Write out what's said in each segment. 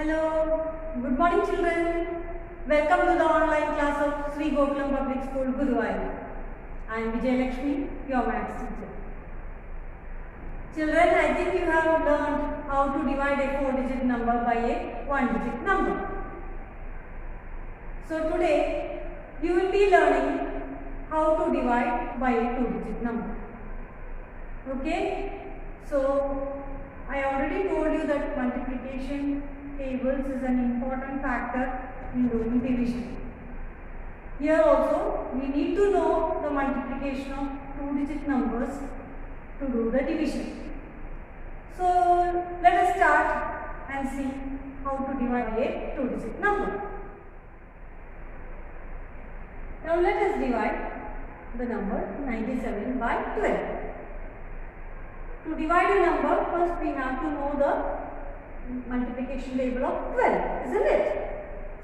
Hello, good morning children. Welcome to the online class of Sri Gokulam Public School, Guruvayur. I am Vijay Lakshmi, your maths teacher. Children, I think you have learned how to divide a 4-digit number by a 1-digit number. So today, you will be learning how to divide by a 2-digit number. Okay? So, I already told you that multiplication tables is an important factor in doing division. Here also, we need to know the multiplication of 2-digit numbers to do the division. So, let us start and see how to divide a 2-digit number. Now, let us divide the number 97 by 12. To divide a number, first we have to know the multiplication table of 12, isn't it?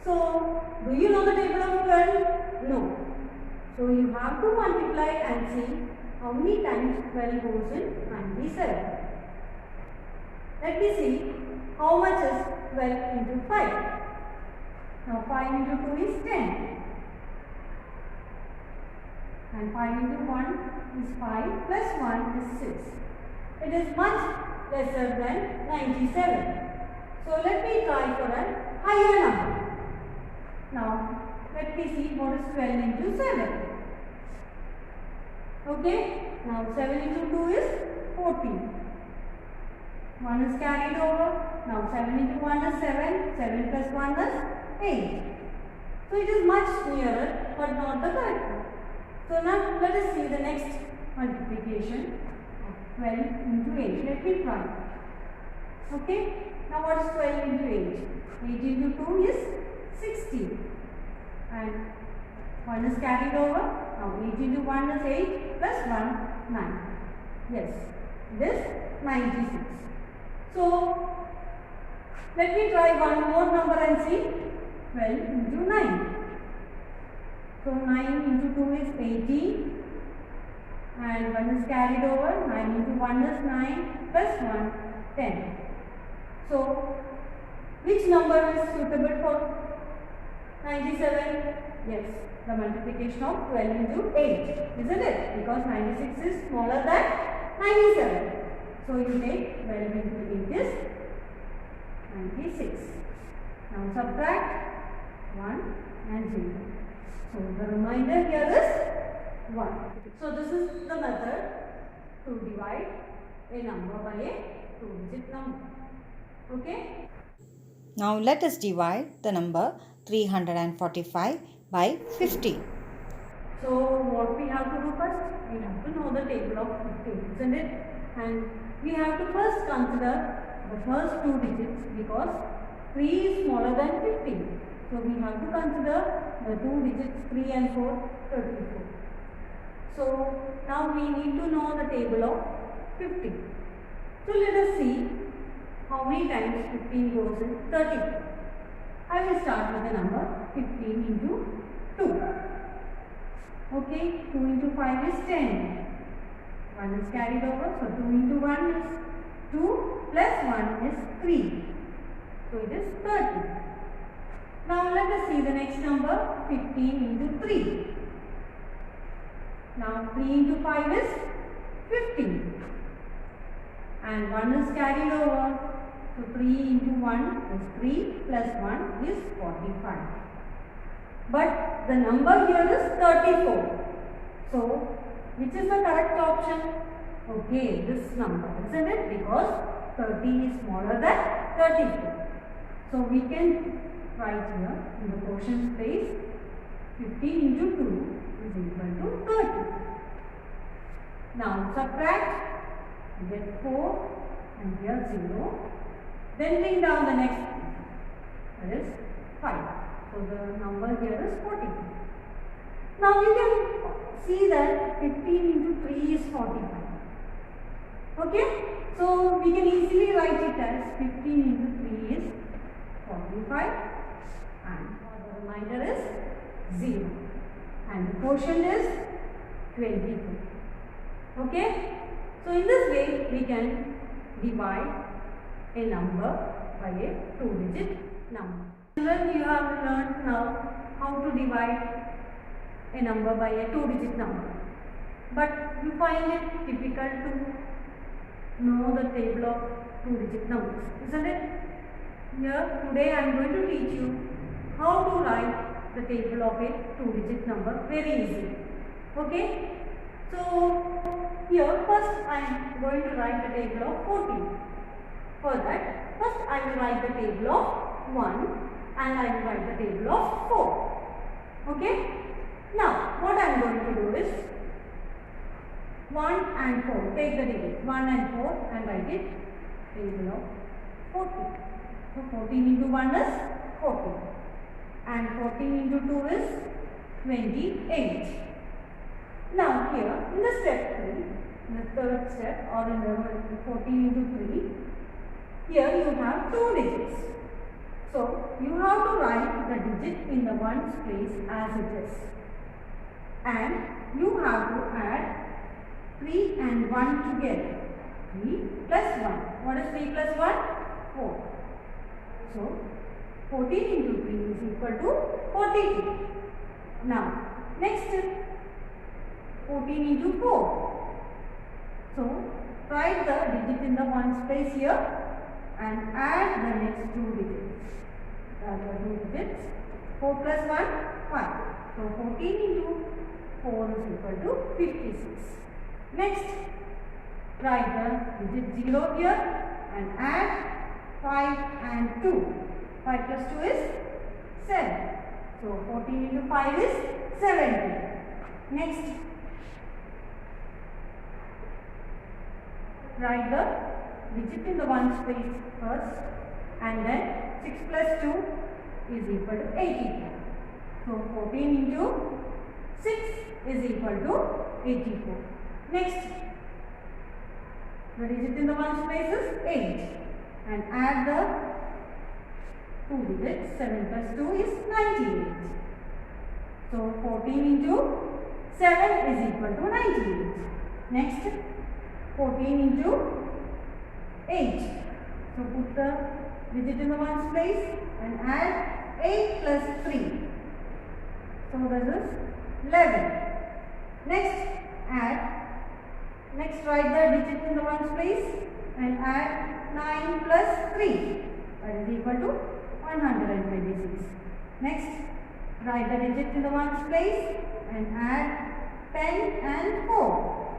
So, do you know the table of 12? No. So, you have to multiply and see how many times 12 goes in 97. Let me see how much is 12 into 5. Now, 5 into 2 is 10. And 5 into 1 is 5 plus 1 is 6. It is much lesser than 97. So, let me try for a higher number. Now, let me see what is 12 into 7. Okay. Now, 7 into 2 is 14. 1 is carried over. Now, 7 into 1 is 7. 7 plus 1 is 8. So, it is much nearer but not the correct one. So, now let us see the next multiplication of 12 into 8. Let me try. Okay. Now, what is 12 into 8? 8 into 2 is 16. And 1 is carried over. Now, 8 into 1 is 8 plus 1, 9. Yes, this 96. So, let me try one more number and see. 12 into 9. So, 9 into 2 is 18 and 1 is carried over. 9 into 1 is 9 plus 1, 10. So, which number is suitable for 97? Yes, the multiplication of 12 into 8, isn't it? Because 96 is smaller than 97. So, you take 12 into 8 is 96. Now, subtract 1 and 0. So, the remainder here is 1. So, this is the method to divide a number by a 2-digit number. Okay? Now, let us divide the number 345 by 50. So, what we have to do first? We have to know the table of 50, isn't it? And we have to first consider the first 2 digits because 3 is smaller than 50. So, we have to consider the 2 digits 3 and 4, 34. So, now we need to know the table of 50. So, let us see how many times 15 goes in 34. I will start with the number 15 into 2. Okay, 2 into 5 is 10. 1 is carried over. So, 2 into 1 is 2 plus 1 is 3. So, it is 30. Now, let us see the next number 15 into 3. Now, 3 into 5 is 15. And 1 is carried over. So, 3 into 1 is 3 plus 1 is 45. But the number here is 34. So, which is the correct option? Okay, this number, isn't it? Because 30 is smaller than 34. So, we can write here in the quotient place 15 into 2 is equal to 30. Now, subtract, you get 4 and here 0. Then bring down the next one, that is 5. So, the number here is 45. Now, you can see that 15 into 3 is 45. Okay? So, we can easily write it as 15 into 3 is 45 and the remainder is 0 and the quotient is 22. Okay? So, in this way, we can divide a number by a 2-digit number. Children, you have learned now how to divide a number by a 2-digit number. But you find it difficult to know the table of 2-digit numbers, isn't it? Here, today I am going to teach you how to write the table of a 2-digit number very easily. Okay? So, here first I am going to write the table of 14. For that, first I will write the table of 1 and I will write the table of 4. Okay? Now, what I am going to do is 1 and 4. Take the digits 1 and 4 and write it table of 14. So, 14 into 1 is 14 and 14 into 2 is 28. Now, here in the step 3, in the third step or in the 14 into 3, here you have 2 digits. So, you have to write the digit in the ones place as it is. And you have to add 3 and 1 together. 3 plus 1. What is 3 plus 1? 4. So, 14 into 3 is equal to 42. Now, next 14 into 4. So, write the digit in the ones place here and add the next 2 digits. The 2 digits. 4 plus 1, 5. So, 14 into 4 is equal to 56. Next, write the digit 0 here and add 5 and 2. 5 plus 2 is 7. So, 14 into 5 is 70. Next, write the digit in the ones place first and then 6 plus 2 is equal to 84. So, 14 into 6 is equal to 84. Next, the digit in the ones place is 8 and add the 2 digits. 7 plus 2 is 98. So, 14 into 7 is equal to 98. Next, 14 into 8. So, put the digit in the ones place and add 8 plus 3. So, this is 11. Next write the digit in the ones place and add 9 plus 3. That is equal to 126. Next, write the digit in the ones place and add 10 and 4.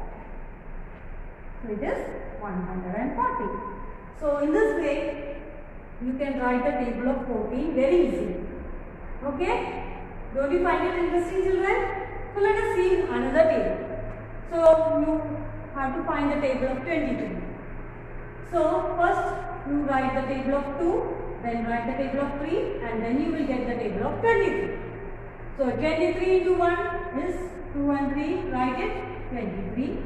So, it is 140. So, in this way, you can write the table of 14 very easily. Okay? Don't you find it interesting, children? So, let us see another table. So, you have to find the table of 22. So, first you write the table of 2, then write the table of 3 and then you will get the table of 23. So, 23 into 1 is 2 and 3, write it 23.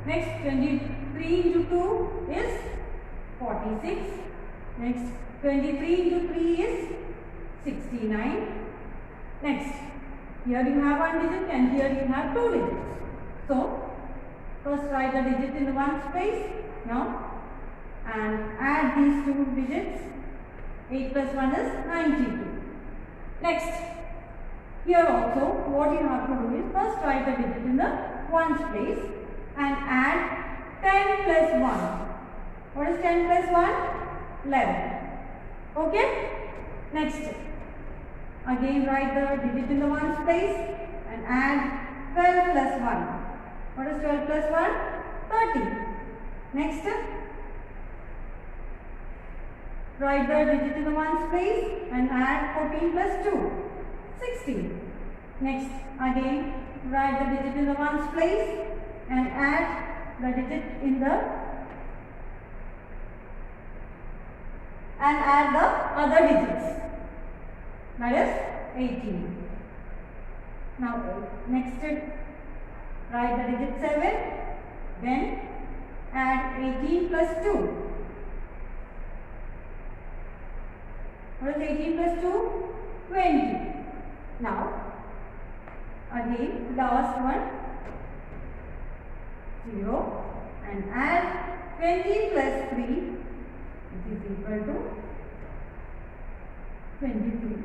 Next, 23 into 2 is 46. Next, 23 into 3 is 69. Next, here you have 1 digit and here you have 2 digits. So, first write the digit in the ones place now and add these 2 digits. 8 plus 1 is 92. Next, here also what you have to do is first write the digit in the ones place and add 10 plus 1. What is 10 plus 1? 11. Okay? Next, again write the digit in the ones place and add 12 plus 1. What is 12 plus 1? 30. Next, write the digit in the ones place and add 14 plus 2. 16. Next, again write the digit in the ones place and add the digit in the other digits. That is 18. Now, next write the digit 7, then add 18 plus 2. What is 18 plus 2? 20. Now, again last one 0 and add 20 plus 3 which is equal to 23.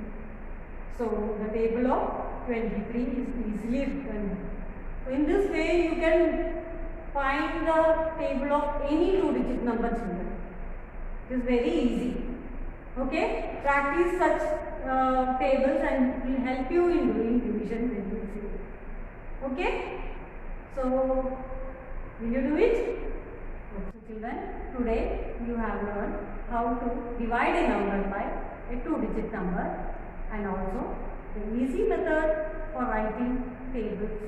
So the table of 23 is easily written. So in this way you can find the table of any 2-digit number, children. It is very easy. Okay, practice such tables and it will help you in doing division very easily. Okay, so will you do it? So children, today you have learned how to divide a number by a 2-digit number and also the easy method for writing tables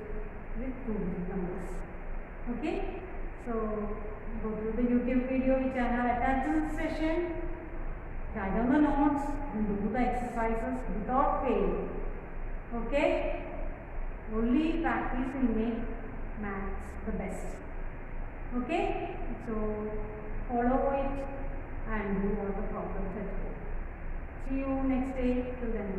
with 2-digit numbers. Okay, so go to the YouTube video which I have attached to this session, write down the notes and do the exercises without fail. Okay, only practice will make maths the best. Okay, so follow it and do all the problems at home. See you next day. Till then,